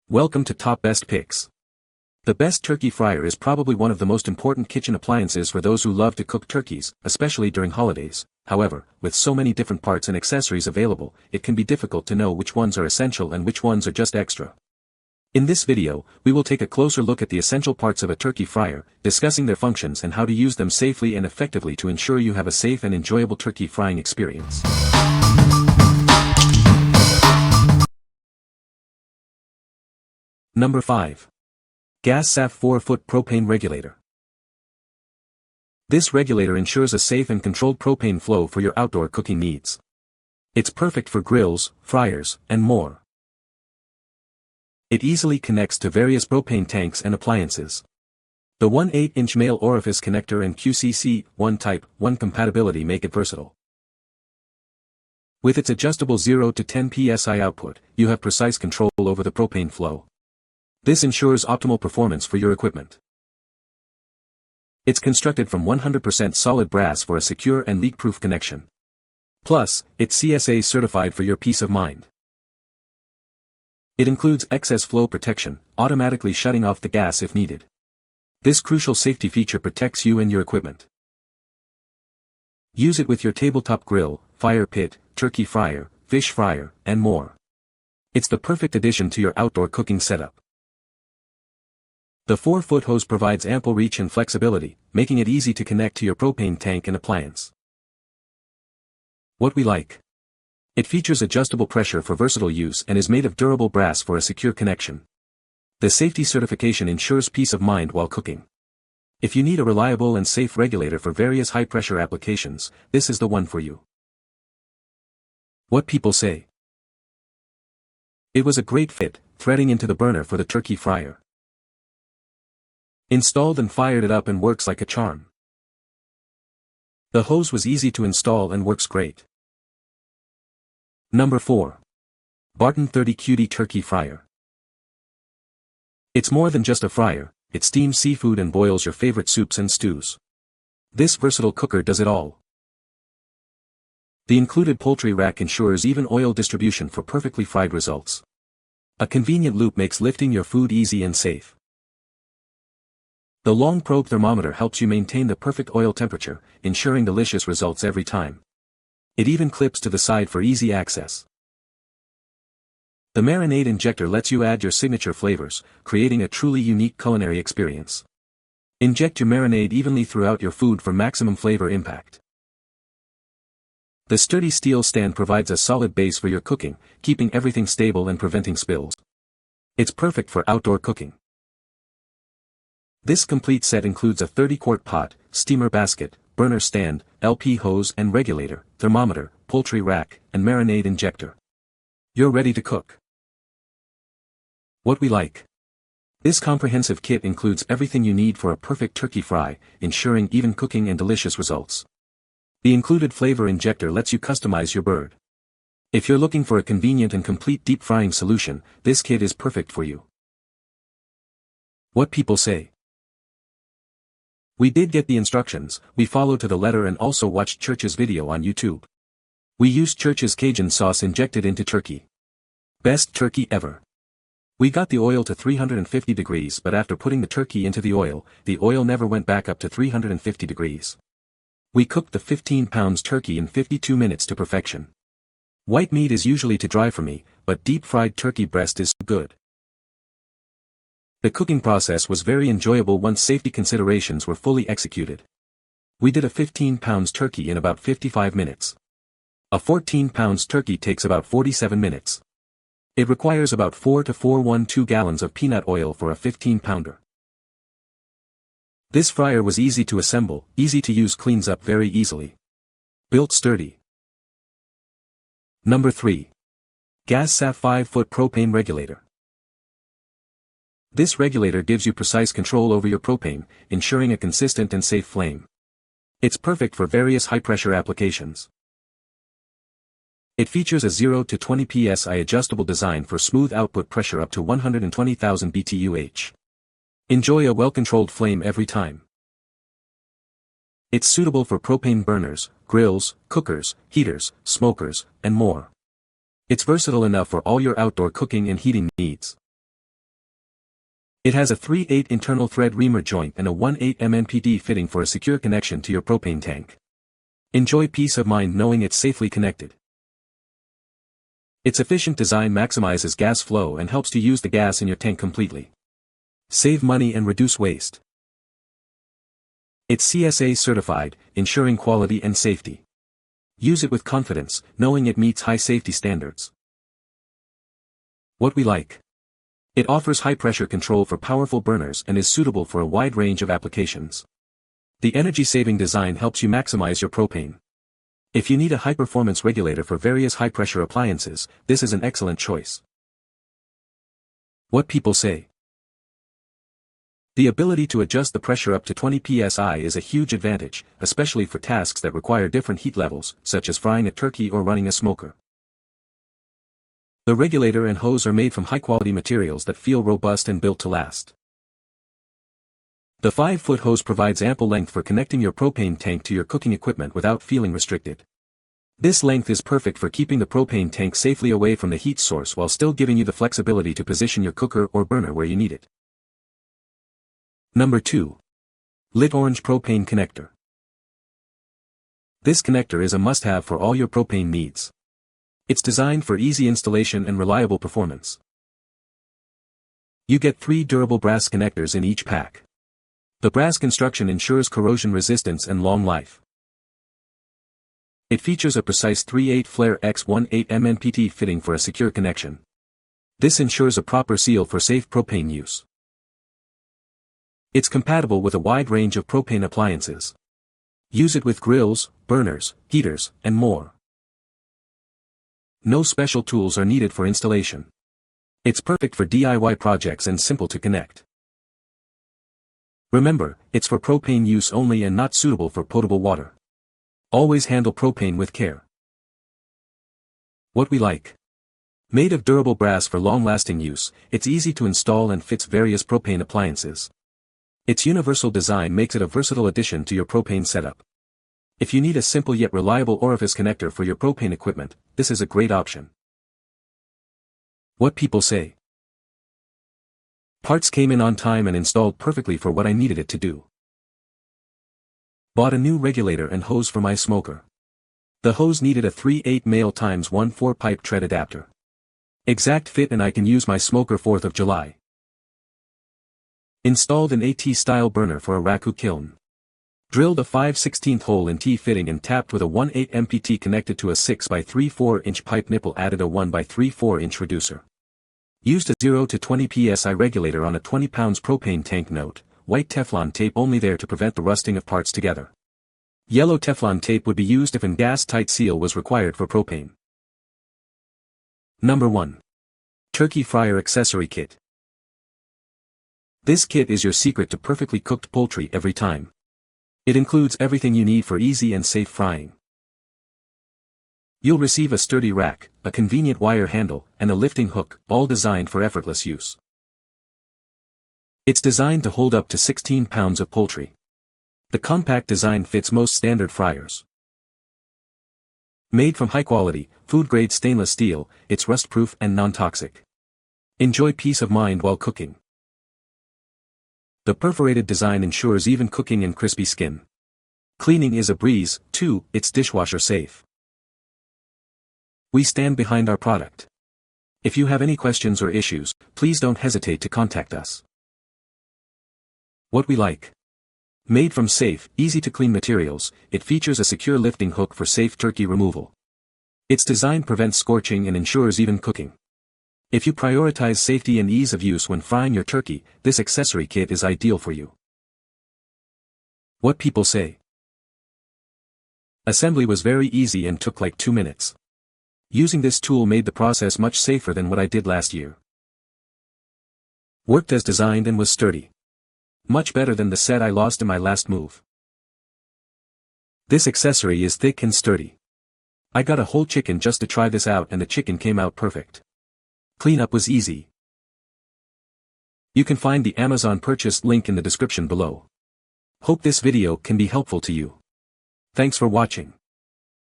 Welcome to Top Best Picks. The best turkey fryer is probably one of the most important kitchen appliances for those who love to cook turkeys, especially during holidays. However, with so many different parts and accessories available, it can be difficult to know which ones are essential and which ones are just extra. In this video, we will take a closer look at the essential parts of a turkey fryer, discussing their functions and how to use them safely and effectively to ensure you have a safe and enjoyable turkey frying experience. Number 5. GasSaf 4-foot propane regulator. This regulator ensures a safe and controlled propane flow for your outdoor cooking needs. It's perfect for grills, fryers, and more. It easily connects to various propane tanks and appliances. The 1/8-inch male orifice connector and QCC1 Type 1 compatibility make it versatile. With its adjustable 0 to 10 psi output, you have precise control over the propane flow. This ensures optimal performance for your equipment. It's constructed from 100% solid brass for a secure and leak-proof connection. Plus, it's CSA certified for your peace of mind. It includes excess flow protection, automatically shutting off the gas if needed. This crucial safety feature protects you and your equipment. Use it with your tabletop grill, fire pit, turkey fryer, fish fryer, and more. It's the perfect addition to your outdoor cooking setup. The 4-foot hose provides ample reach and flexibility, making it easy to connect to your propane tank and appliance. What we like. It features adjustable pressure for versatile use and is made of durable brass for a secure connection. The safety certification ensures peace of mind while cooking. If you need a reliable and safe regulator for various high-pressure applications, this is the one for you. What people say. It was a great fit, threading into the burner for the turkey fryer. Installed and fired it up and works like a charm. The hose was easy to install and works great. Number 4. Barton 30 QD Turkey Fryer. It's more than just a fryer, it steams seafood and boils your favorite soups and stews. This versatile cooker does it all. The included poultry rack ensures even oil distribution for perfectly fried results. A convenient loop makes lifting your food easy and safe. The long probe thermometer helps you maintain the perfect oil temperature, ensuring delicious results every time. It even clips to the side for easy access. The marinade injector lets you add your signature flavors, creating a truly unique culinary experience. Inject your marinade evenly throughout your food for maximum flavor impact. The sturdy steel stand provides a solid base for your cooking, keeping everything stable and preventing spills. It's perfect for outdoor cooking. This complete set includes a 30-quart pot, steamer basket, burner stand, LP hose and regulator, thermometer, poultry rack, and marinade injector. You're ready to cook. What we like. This comprehensive kit includes everything you need for a perfect turkey fry, ensuring even cooking and delicious results. The included flavor injector lets you customize your bird. If you're looking for a convenient and complete deep frying solution, this kit is perfect for you. What people say. We did get the instructions, we followed to the letter and also watched Church's video on YouTube. We used Church's Cajun sauce injected into turkey. Best turkey ever. We got the oil to 350 degrees but after putting the turkey into the oil never went back up to 350 degrees. We cooked the 15 pounds turkey in 52 minutes to perfection. White meat is usually too dry for me, but deep fried turkey breast is good. The cooking process was very enjoyable once safety considerations were fully executed. We did a 15 pounds turkey in about 55 minutes. A 14 pounds turkey takes about 47 minutes. It requires about 4 to 412 gallons of peanut oil for a 15-pounder. This fryer was easy to assemble, easy to use, cleans up very easily. Built sturdy. Number 3. GasSaf 5-foot propane regulator. This regulator gives you precise control over your propane, ensuring a consistent and safe flame. It's perfect for various high-pressure applications. It features a 0 to 20 psi adjustable design for smooth output pressure up to 120,000 BTUH. Enjoy a well-controlled flame every time. It's suitable for propane burners, grills, cookers, heaters, smokers, and more. It's versatile enough for all your outdoor cooking and heating needs. It has a 3/8 internal thread reamer joint and a 1/8 MNPD fitting for a secure connection to your propane tank. Enjoy peace of mind knowing it's safely connected. Its efficient design maximizes gas flow and helps to use the gas in your tank completely. Save money and reduce waste. It's CSA certified, ensuring quality and safety. Use it with confidence, knowing it meets high safety standards. What we like. It offers high-pressure control for powerful burners and is suitable for a wide range of applications. The energy-saving design helps you maximize your propane. If you need a high-performance regulator for various high-pressure appliances, this is an excellent choice. What people say. The ability to adjust the pressure up to 20 psi is a huge advantage, especially for tasks that require different heat levels, such as frying a turkey or running a smoker. The regulator and hose are made from high-quality materials that feel robust and built to last. The 5-foot hose provides ample length for connecting your propane tank to your cooking equipment without feeling restricted. This length is perfect for keeping the propane tank safely away from the heat source while still giving you the flexibility to position your cooker or burner where you need it. Number 2. Litorange Propane Connector. This connector is a must-have for all your propane needs. It's designed for easy installation and reliable performance. You get 3 durable brass connectors in each pack. The brass construction ensures corrosion resistance and long life. It features a precise 3/8 flare x 1/8 MNPT fitting for a secure connection. This ensures a proper seal for safe propane use. It's compatible with a wide range of propane appliances. Use it with grills, burners, heaters, and more. No special tools are needed for installation. It's perfect for DIY projects and simple to connect. Remember, it's for propane use only and not suitable for potable water. Always handle propane with care. What we like. Made of durable brass for long-lasting use, it's easy to install and fits various propane appliances. Its universal design makes it a versatile addition to your propane setup. If you need a simple yet reliable orifice connector for your propane equipment, this is a great option. What people say. Parts came in on time and installed perfectly for what I needed it to do. Bought a new regulator and hose for my smoker. The hose needed a 3/8 male x 1/4 pipe tread adapter. Exact fit and I can use my smoker 4th of July. Installed an AT-style burner for a raku kiln. Drilled a 5/16 hole in T-fitting and tapped with a 1/8 MPT connected to a 6x3/4" pipe nipple, added a 1x3/4" reducer. Used a 0 to 20 psi regulator on a 20 pounds propane tank. Note, white Teflon tape only there to prevent the rusting of parts together. Yellow Teflon tape would be used if an gas-tight seal was required for propane. Number 1. Turkey Fryer Accessory Kit. This kit is your secret to perfectly cooked poultry every time. It includes everything you need for easy and safe frying. You'll receive a sturdy rack, a convenient wire handle, and a lifting hook, all designed for effortless use. It's designed to hold up to 16 pounds of poultry. The compact design fits most standard fryers. Made from high-quality, food-grade stainless steel, it's rust-proof and non-toxic. Enjoy peace of mind while cooking. The perforated design ensures even cooking and crispy skin. Cleaning is a breeze, too, it's dishwasher safe. We stand behind our product. If you have any questions or issues, please don't hesitate to contact us. What we like. Made from safe, easy-to-clean materials, it features a secure lifting hook for safe turkey removal. Its design prevents scorching and ensures even cooking. If you prioritize safety and ease of use when frying your turkey, this accessory kit is ideal for you. What people say. Assembly was very easy and took like 2 minutes. Using this tool made the process much safer than what I did last year. Worked as designed and was sturdy. Much better than the set I lost in my last move. This accessory is thick and sturdy. I got a whole chicken just to try this out and the chicken came out perfect. Cleanup was easy. You can find the Amazon purchase link in the description below. Hope this video can be helpful to you. Thanks for watching.